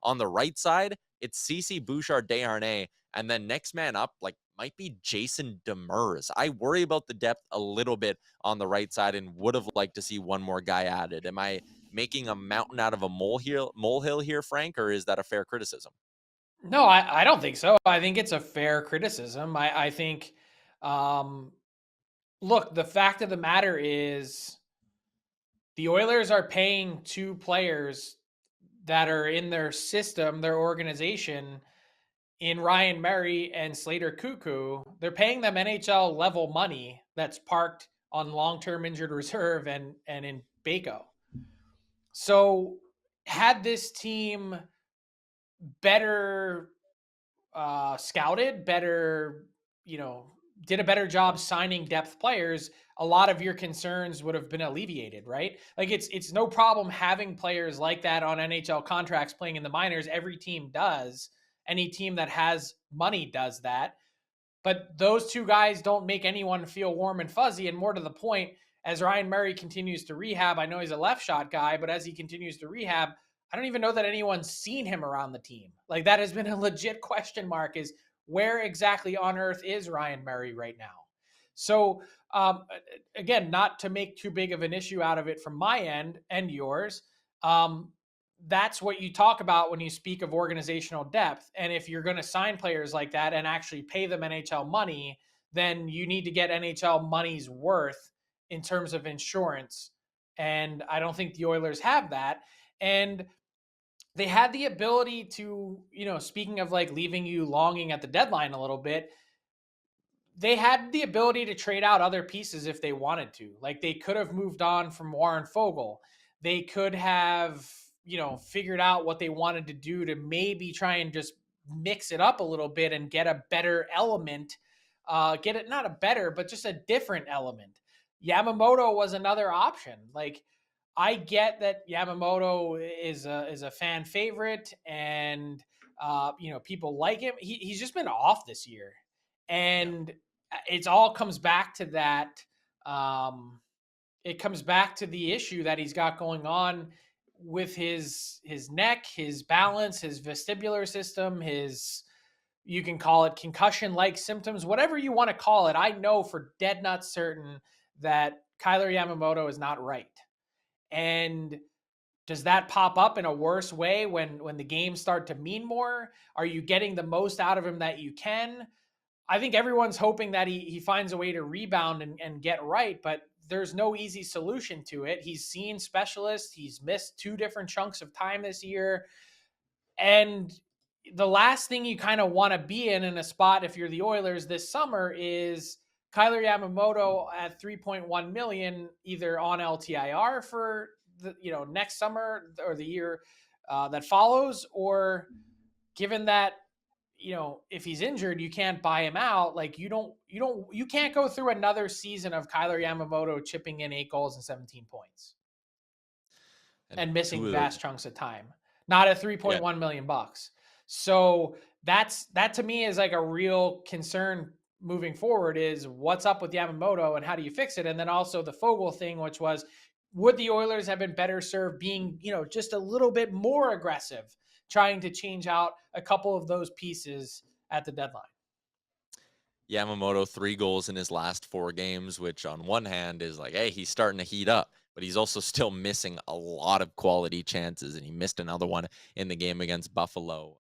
On the right side, it's CC Bouchard-Desharnais, and then next man up, like, might be Jason Demers. I worry about the depth a little bit on the right side and would have liked to see one more guy added. Am I making a mountain out of a molehill here, Frank, or is that a fair criticism? No, I don't think so. I think it's a fair criticism. I think, um, look, the fact of the matter is the Oilers are paying two players that are in their system, their organization, in Ryan Murray and Slater Koekkoek. They're paying them NHL level money that's parked on long term injured reserve and in Baco. So, had this team better scouted, better, you know, did a better job signing depth players, a lot of your concerns would have been alleviated, right? Like it's no problem having players like that on NHL contracts playing in the minors. Every team does. Any team that has money does that. But those two guys don't make anyone feel warm and fuzzy. And more to the point, as Ryan Murray continues to rehab, I know he's a left shot guy, but as he continues to rehab, I don't even know that anyone's seen him around the team. Like that has been a legit question mark is where exactly on earth is Ryan Murray right now? So, again, not to make too big of an issue out of it from my end and yours, um, that's what you talk about when you speak of organizational depth. And if you're going to sign players like that and actually pay them NHL money, then you need to get NHL money's worth in terms of insurance. And I don't think the Oilers have that. And they had the ability to, speaking of like leaving you longing at the deadline a little bit, they had the ability to trade out other pieces if they wanted to. Like they could have moved on from Warren Fogle. They could have, figured out what they wanted to do to maybe try and just mix it up a little bit and get a better element. Get it not a better, but just a different element. Yamamoto was another option. Like I get that Yamamoto is a fan favorite and people like him. He's just been off this year. Yeah. And it all comes back to that. It comes back to the issue that he's got going on with his neck, his balance, his vestibular system, his you can call it concussion like symptoms, whatever you want to call it. I know for dead nuts certain that Kyler Yamamoto is not right. And does that pop up in a worse way when the games start to mean more? Are you getting the most out of him that you can? I think everyone's hoping that he finds a way to rebound and get right, but there's no easy solution to it. He's seen specialists. He's missed two different chunks of time this year. And the last thing you kind of want to be in a spot if you're the Oilers this summer is Kyler Yamamoto at 3.1 million, either on LTIR for the next summer or the year that follows, or given that if he's injured, you can't buy him out. Like you can't go through another season of Kyler Yamamoto chipping in 8 goals and 17 points And and two missing of vast those, chunks of time. Not at yeah, 3.1 million bucks. So that to me is like a real concern moving forward is what's up with Yamamoto and how do you fix it? And then also the Fogle thing, which was would the Oilers have been better served being, just a little bit more aggressive, trying to change out a couple of those pieces at the deadline? Yamamoto 3 goals in his last 4 games, which on one hand is like, hey, he's starting to heat up, but he's also still missing a lot of quality chances, and he missed another one in the game against Buffalo.